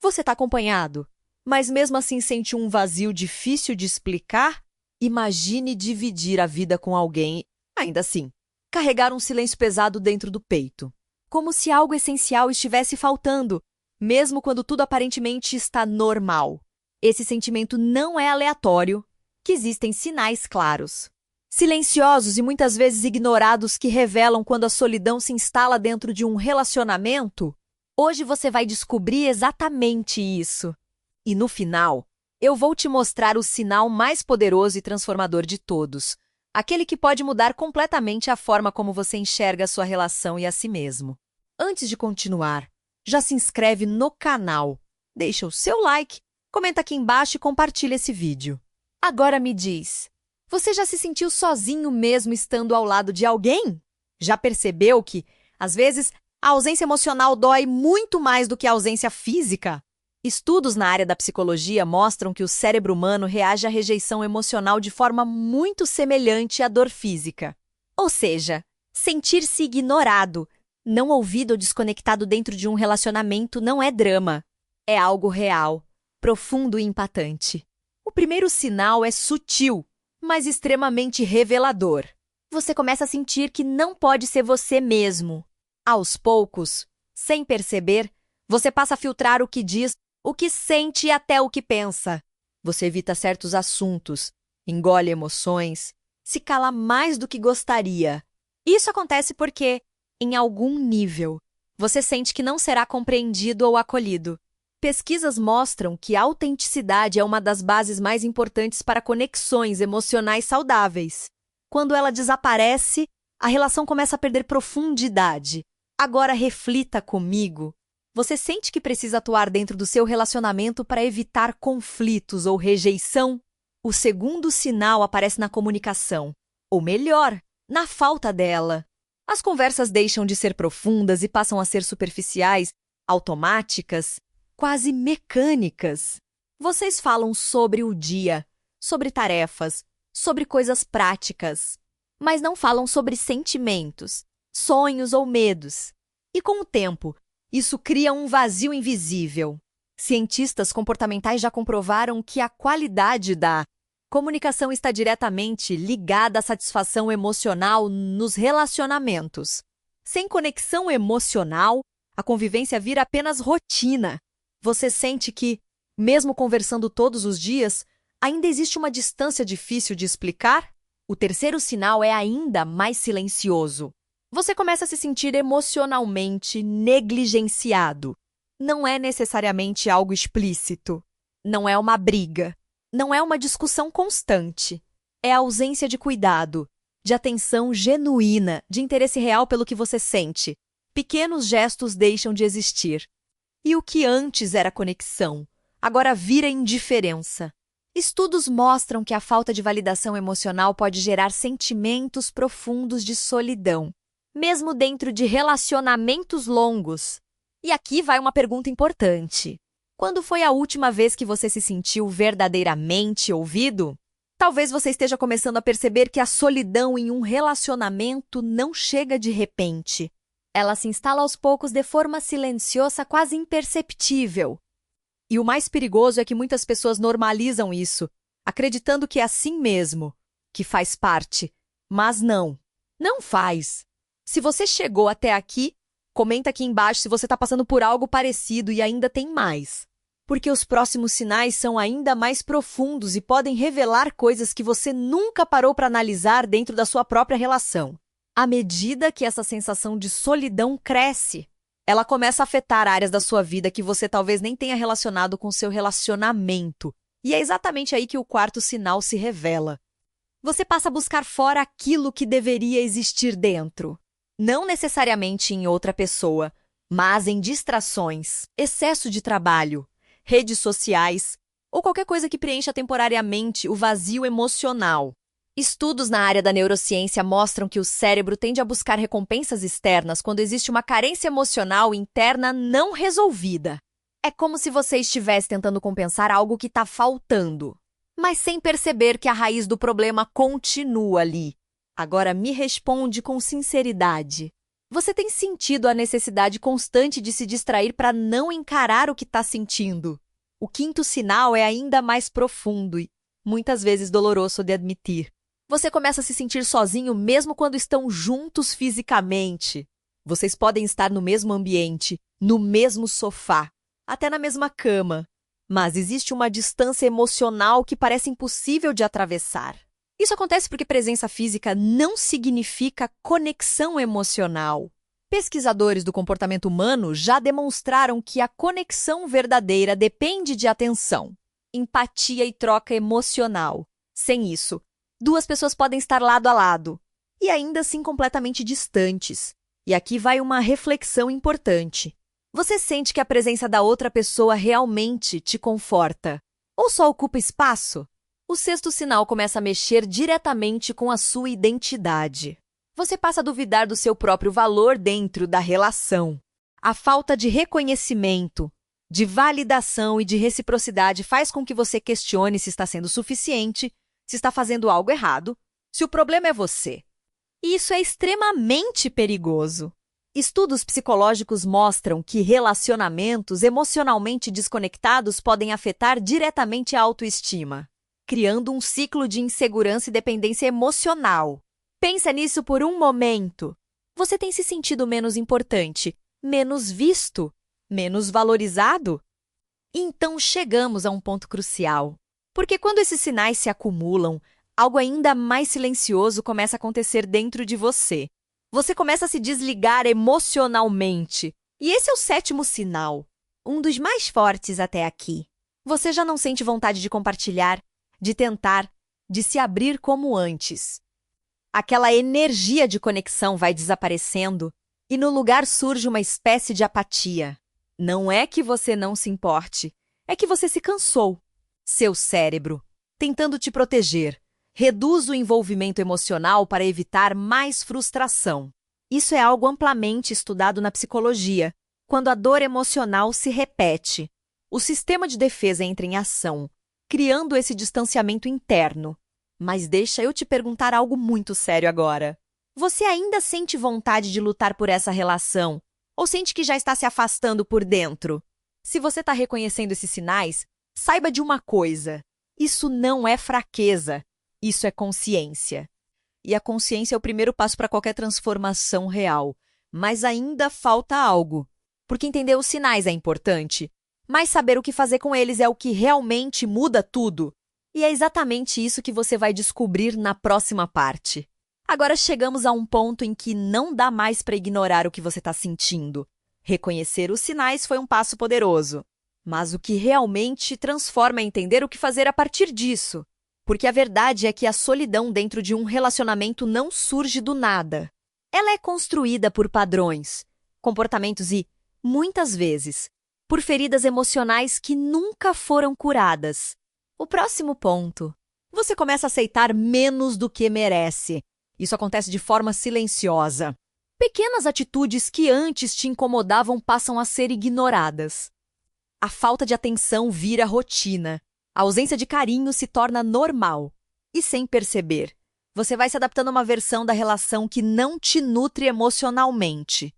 Você está acompanhado, mas mesmo assim sente um vazio difícil de explicar? Imagine dividir a vida com alguém, ainda assim, carregar um silêncio pesado dentro do peito, como se algo essencial estivesse faltando, mesmo quando tudo aparentemente está normal. Esse sentimento não é aleatório, que existem sinais claros, silenciosos e muitas vezes ignorados que revelam quando a solidão se instala dentro de um relacionamento. Hoje você vai descobrir exatamente isso. E no final, eu vou te mostrar o sinal mais poderoso e transformador de todos, aquele que pode mudar completamente a forma como você enxerga a sua relação e a si mesmo. Antes de continuar, já se inscreve no canal, deixa o seu like, comenta aqui embaixo e compartilha esse vídeo. Agora me diz, você já se sentiu sozinho mesmo estando ao lado de alguém? Já percebeu que, às vezes, a ausência emocional dói muito mais do que a ausência física? Estudos na área da psicologia mostram que o cérebro humano reage à rejeição emocional de forma muito semelhante à dor física. Ou seja, sentir-se ignorado, não ouvido ou desconectado dentro de um relacionamento não é drama. É algo real, profundo e impactante. O primeiro sinal é sutil, mas extremamente revelador. Você começa a sentir que não pode ser você mesmo. Aos poucos, sem perceber, você passa a filtrar o que diz, o que sente e até o que pensa. Você evita certos assuntos, engole emoções, se cala mais do que gostaria. Isso acontece porque, em algum nível, você sente que não será compreendido ou acolhido. Pesquisas mostram que a autenticidade é uma das bases mais importantes para conexões emocionais saudáveis. Quando ela desaparece, a relação começa a perder profundidade. Agora reflita comigo. Você sente que precisa atuar dentro do seu relacionamento para evitar conflitos ou rejeição? O segundo sinal aparece na comunicação, ou melhor, na falta dela. As conversas deixam de ser profundas e passam a ser superficiais, automáticas, quase mecânicas. Vocês falam sobre o dia, sobre tarefas, sobre coisas práticas, mas não falam sobre sentimentos, sonhos ou medos. E com o tempo, isso cria um vazio invisível. Cientistas comportamentais já comprovaram que a qualidade da comunicação está diretamente ligada à satisfação emocional nos relacionamentos. Sem conexão emocional, a convivência vira apenas rotina. Você sente que, mesmo conversando todos os dias, ainda existe uma distância difícil de explicar? O terceiro sinal é ainda mais silencioso. Você começa a se sentir emocionalmente negligenciado. Não é necessariamente algo explícito. Não é uma briga. Não é uma discussão constante. É a ausência de cuidado, de atenção genuína, de interesse real pelo que você sente. Pequenos gestos deixam de existir. E o que antes era conexão, agora vira indiferença. Estudos mostram que a falta de validação emocional pode gerar sentimentos profundos de solidão, mesmo dentro de relacionamentos longos. E aqui vai uma pergunta importante. Quando foi a última vez que você se sentiu verdadeiramente ouvido? Talvez você esteja começando a perceber que a solidão em um relacionamento não chega de repente. Ela se instala aos poucos de forma silenciosa, quase imperceptível. E o mais perigoso é que muitas pessoas normalizam isso, acreditando que é assim mesmo, que faz parte. Mas não, não faz. Se você chegou até aqui, comenta aqui embaixo se você está passando por algo parecido e ainda tem mais. Porque os próximos sinais são ainda mais profundos e podem revelar coisas que você nunca parou para analisar dentro da sua própria relação. À medida que essa sensação de solidão cresce, ela começa a afetar áreas da sua vida que você talvez nem tenha relacionado com seu relacionamento. E é exatamente aí que o quarto sinal se revela. Você passa a buscar fora aquilo que deveria existir dentro. Não necessariamente em outra pessoa, mas em distrações, excesso de trabalho, redes sociais ou qualquer coisa que preencha temporariamente o vazio emocional. Estudos na área da neurociência mostram que o cérebro tende a buscar recompensas externas quando existe uma carência emocional interna não resolvida. É como se você estivesse tentando compensar algo que está faltando, mas sem perceber que a raiz do problema continua ali. Agora me responde com sinceridade. Você tem sentido a necessidade constante de se distrair para não encarar o que está sentindo. O quinto sinal é ainda mais profundo e, muitas vezes, doloroso de admitir. Você começa a se sentir sozinho mesmo quando estão juntos fisicamente. Vocês podem estar no mesmo ambiente, no mesmo sofá, até na mesma cama. Mas existe uma distância emocional que parece impossível de atravessar. Isso acontece porque presença física não significa conexão emocional. Pesquisadores do comportamento humano já demonstraram que a conexão verdadeira depende de atenção, empatia e troca emocional. Sem isso, duas pessoas podem estar lado a lado e ainda assim completamente distantes. E aqui vai uma reflexão importante. Você sente que a presença da outra pessoa realmente te conforta? Ou só ocupa espaço? O sexto sinal começa a mexer diretamente com a sua identidade. Você passa a duvidar do seu próprio valor dentro da relação. A falta de reconhecimento, de validação e de reciprocidade faz com que você questione se está sendo suficiente, se está fazendo algo errado, se o problema é você. E isso é extremamente perigoso. Estudos psicológicos mostram que relacionamentos emocionalmente desconectados podem afetar diretamente a autoestima, criando um ciclo de insegurança e dependência emocional. Pensa nisso por um momento. Você tem se sentido menos importante, menos visto, menos valorizado? Então chegamos a um ponto crucial. Porque quando esses sinais se acumulam, algo ainda mais silencioso começa a acontecer dentro de você. Você começa a se desligar emocionalmente. E esse é o sétimo sinal, um dos mais fortes até aqui. Você já não sente vontade de compartilhar, de tentar, de se abrir como antes. Aquela energia de conexão vai desaparecendo e no lugar surge uma espécie de apatia. Não é que você não se importe, é que você se cansou. Seu cérebro, tentando te proteger, reduz o envolvimento emocional para evitar mais frustração. Isso é algo amplamente estudado na psicologia. Quando a dor emocional se repete, o sistema de defesa entra em ação, criando esse distanciamento interno. Mas deixa eu te perguntar algo muito sério agora. Você ainda sente vontade de lutar por essa relação? Ou sente que já está se afastando por dentro? Se você está reconhecendo esses sinais, saiba de uma coisa. Isso não é fraqueza. Isso é consciência. E a consciência é o primeiro passo para qualquer transformação real. Mas ainda falta algo. Porque entender os sinais é importante, mas saber o que fazer com eles é o que realmente muda tudo. E é exatamente isso que você vai descobrir na próxima parte. Agora chegamos a um ponto em que não dá mais para ignorar o que você está sentindo. Reconhecer os sinais foi um passo poderoso. Mas o que realmente transforma é entender o que fazer a partir disso. Porque a verdade é que a solidão dentro de um relacionamento não surge do nada. Ela é construída por padrões, comportamentos e, muitas vezes, por feridas emocionais que nunca foram curadas. O próximo ponto. Você começa a aceitar menos do que merece. Isso acontece de forma silenciosa. Pequenas atitudes que antes te incomodavam passam a ser ignoradas. A falta de atenção vira rotina. A ausência de carinho se torna normal. E sem perceber, você vai se adaptando a uma versão da relação que não te nutre emocionalmente.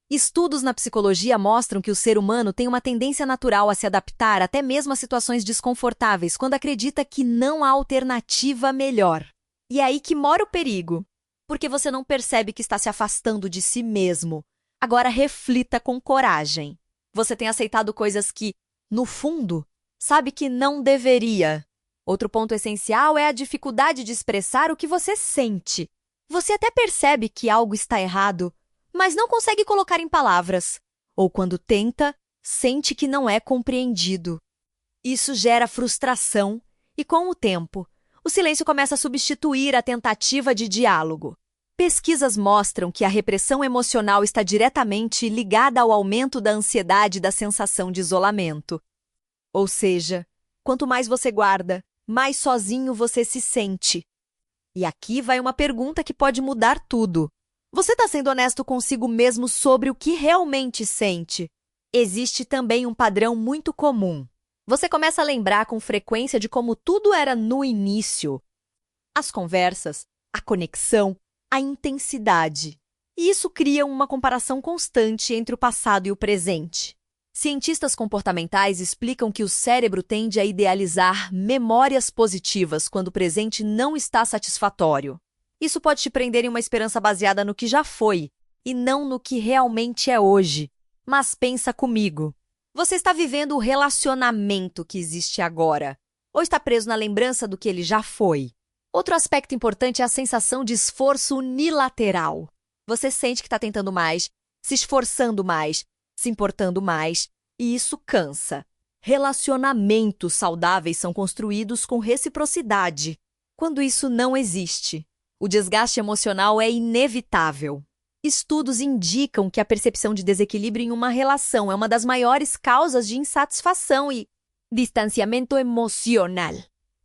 Estudos na psicologia mostram que o ser humano tem uma tendência natural a se adaptar até mesmo a situações desconfortáveis quando acredita que não há alternativa melhor. E é aí que mora o perigo, porque você não percebe que está se afastando de si mesmo. Agora reflita com coragem. Você tem aceitado coisas que, no fundo, sabe que não deveria. Outro ponto essencial é a dificuldade de expressar o que você sente. Você até percebe que algo está errado, mas não consegue colocar em palavras. Ou quando tenta, sente que não é compreendido. Isso gera frustração e, com o tempo, o silêncio começa a substituir a tentativa de diálogo. Pesquisas mostram que a repressão emocional está diretamente ligada ao aumento da ansiedade e da sensação de isolamento. Ou seja, quanto mais você guarda, mais sozinho você se sente. E aqui vai uma pergunta que pode mudar tudo. Você está sendo honesto consigo mesmo sobre o que realmente sente? Existe também um padrão muito comum. Você começa a lembrar com frequência de como tudo era no início. As conversas, a conexão, a intensidade. E isso cria uma comparação constante entre o passado e o presente. Cientistas comportamentais explicam que o cérebro tende a idealizar memórias positivas quando o presente não está satisfatório. Isso pode te prender em uma esperança baseada no que já foi e não no que realmente é hoje. Mas pensa comigo. Você está vivendo o relacionamento que existe agora, ou está preso na lembrança do que ele já foi? Outro aspecto importante é a sensação de esforço unilateral. Você sente que está tentando mais, se esforçando mais, se importando mais, e isso cansa. Relacionamentos saudáveis são construídos com reciprocidade. Quando isso não existe, o desgaste emocional é inevitável. Estudos indicam que a percepção de desequilíbrio em uma relação é uma das maiores causas de insatisfação e distanciamento emocional.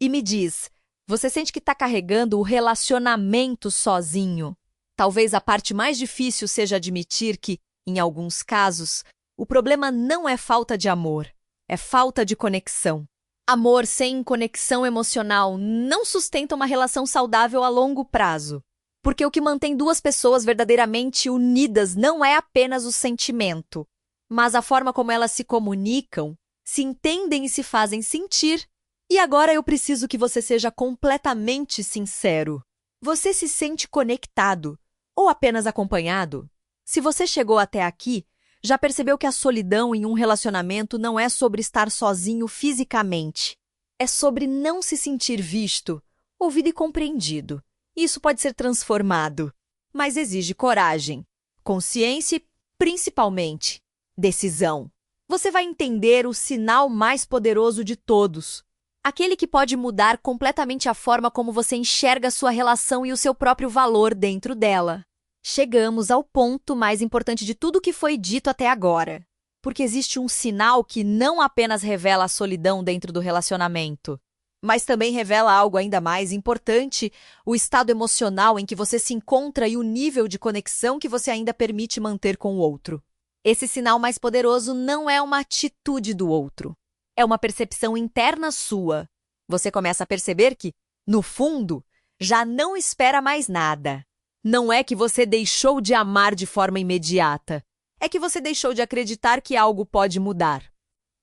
E me diz, você sente que está carregando o relacionamento sozinho? Talvez a parte mais difícil seja admitir que, em alguns casos, o problema não é falta de amor, é falta de conexão. Amor sem conexão emocional não sustenta uma relação saudável a longo prazo. Porque o que mantém duas pessoas verdadeiramente unidas não é apenas o sentimento, mas a forma como elas se comunicam, se entendem e se fazem sentir. E agora eu preciso que você seja completamente sincero. Você se sente conectado ou apenas acompanhado? Se você chegou até aqui, já percebeu que a solidão em um relacionamento não é sobre estar sozinho fisicamente. É sobre não se sentir visto, ouvido e compreendido. Isso pode ser transformado, mas exige coragem, consciência e, principalmente, decisão. Você vai entender o sinal mais poderoso de todos, aquele que pode mudar completamente a forma como você enxerga a sua relação e o seu próprio valor dentro dela. Chegamos ao ponto mais importante de tudo o que foi dito até agora, porque existe um sinal que não apenas revela a solidão dentro do relacionamento, mas também revela algo ainda mais importante, o estado emocional em que você se encontra e o nível de conexão que você ainda permite manter com o outro. Esse sinal mais poderoso não é uma atitude do outro, é uma percepção interna sua. Você começa a perceber que, no fundo, já não espera mais nada. Não é que você deixou de amar de forma imediata, é que você deixou de acreditar que algo pode mudar.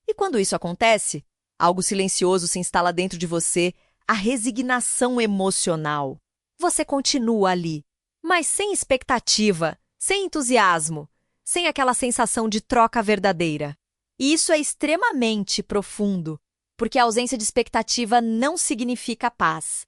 E quando isso acontece, algo silencioso se instala dentro de você, a resignação emocional. Você continua ali, mas sem expectativa, sem entusiasmo, sem aquela sensação de troca verdadeira. E isso é extremamente profundo, porque a ausência de expectativa não significa paz.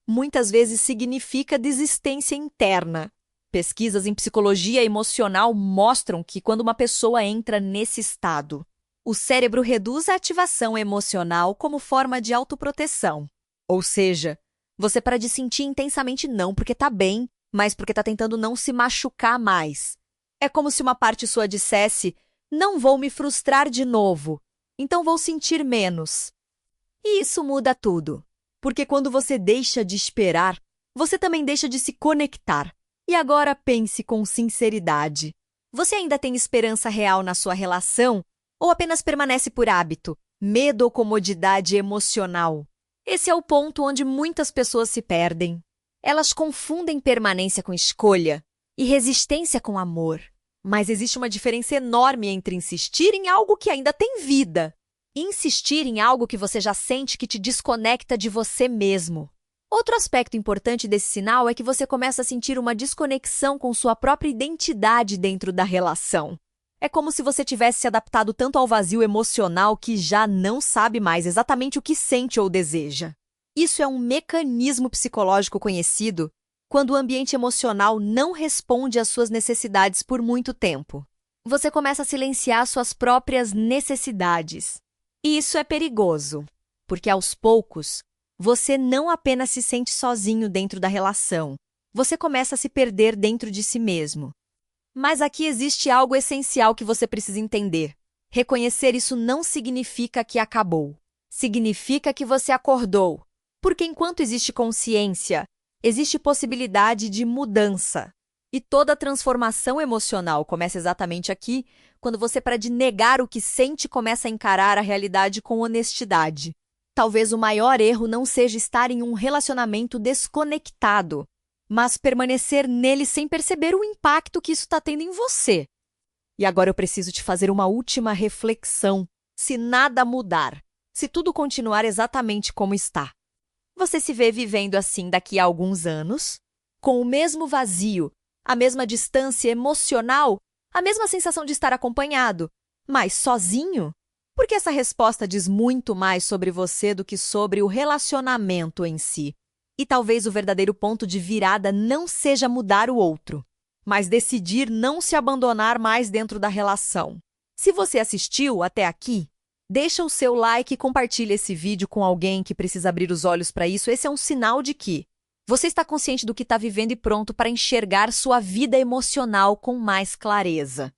Muitas vezes significa desistência interna. Pesquisas em psicologia emocional mostram que quando uma pessoa entra nesse estado, o cérebro reduz a ativação emocional como forma de autoproteção. Ou seja, você para de sentir intensamente não porque está bem, mas porque está tentando não se machucar mais. É como se uma parte sua dissesse, não vou me frustrar de novo, então vou sentir menos. E isso muda tudo. Porque quando você deixa de esperar, você também deixa de se conectar. E agora pense com sinceridade. Você ainda tem esperança real na sua relação? Ou apenas permanece por hábito, medo ou comodidade emocional? Esse é o ponto onde muitas pessoas se perdem. Elas confundem permanência com escolha e resistência com amor. Mas existe uma diferença enorme entre insistir em algo que ainda tem vida e insistir em algo que você já sente que te desconecta de você mesmo. Outro aspecto importante desse sinal é que você começa a sentir uma desconexão com sua própria identidade dentro da relação. É como se você tivesse se adaptado tanto ao vazio emocional que já não sabe mais exatamente o que sente ou deseja. Isso é um mecanismo psicológico conhecido quando o ambiente emocional não responde às suas necessidades por muito tempo. Você começa a silenciar suas próprias necessidades. E isso é perigoso, porque aos poucos, você não apenas se sente sozinho dentro da relação, você começa a se perder dentro de si mesmo. Mas aqui existe algo essencial que você precisa entender. Reconhecer isso não significa que acabou. Significa que você acordou. Porque enquanto existe consciência, existe possibilidade de mudança. E toda transformação emocional começa exatamente aqui, quando você para de negar o que sente começa a encarar a realidade com honestidade. Talvez o maior erro não seja estar em um relacionamento desconectado, mas permanecer nele sem perceber o impacto que isso está tendo em você. E agora eu preciso te fazer uma última reflexão. Se nada mudar, se tudo continuar exatamente como está, você se vê vivendo assim daqui a alguns anos, com o mesmo vazio, a mesma distância emocional, a mesma sensação de estar acompanhado, mas sozinho? Porque essa resposta diz muito mais sobre você do que sobre o relacionamento em si. E talvez o verdadeiro ponto de virada não seja mudar o outro, mas decidir não se abandonar mais dentro da relação. Se você assistiu até aqui, deixa o seu like e compartilha esse vídeo com alguém que precisa abrir os olhos para isso. Esse é um sinal de que você está consciente do que está vivendo e pronto para enxergar sua vida emocional com mais clareza.